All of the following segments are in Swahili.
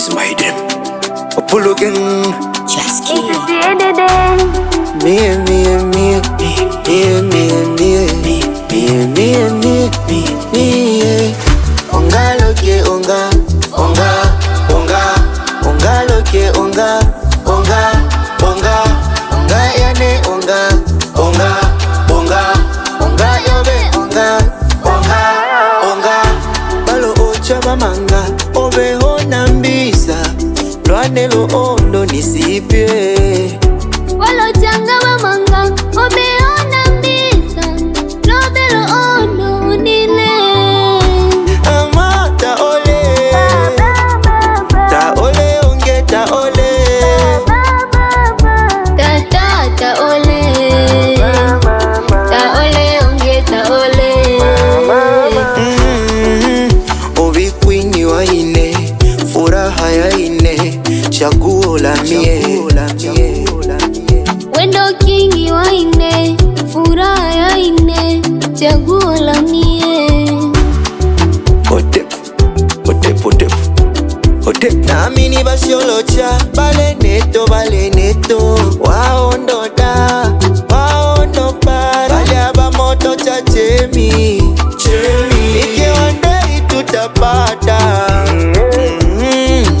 is my dream. Pull again. Just kidding. Onga loke onga, onga, onga, onga loke onga, onga, onga, onga yane onga, onga, onga, onga yobe onga, onga, onga. Balo ocha mamanga, obe hona mbisa, lwane lo ondo nisipye. Walo changa mamanga, obe hona mbisa, lobe lo ondo nile. Furaha ya ine, chaguo la mie. Wendo kingi wa ine, furaha ya ine, chaguo la mie. Otep, otep, otep, otep. Namini basiolocha, bale neto. Waondo da, waondo para. Bale abamoto cha chemi. Ike wande itutapata.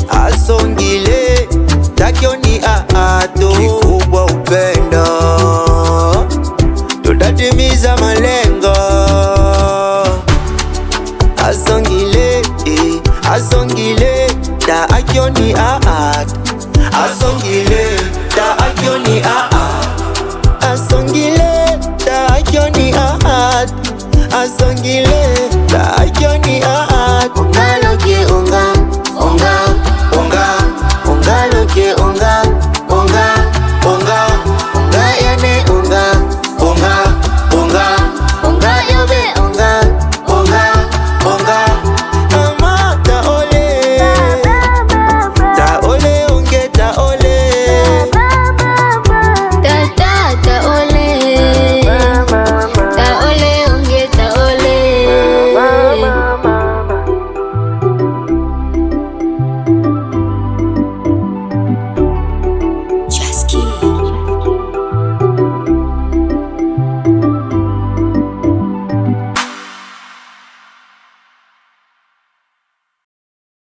Asongile, takyo ni aato. Kikubwa upendo, tutatimiza malengo. Asongile, asongile, da akyo ni aato. Asongile, da akyo ni aato. Asongile, da akyo ni aato. Asongile, da akyo ni aato.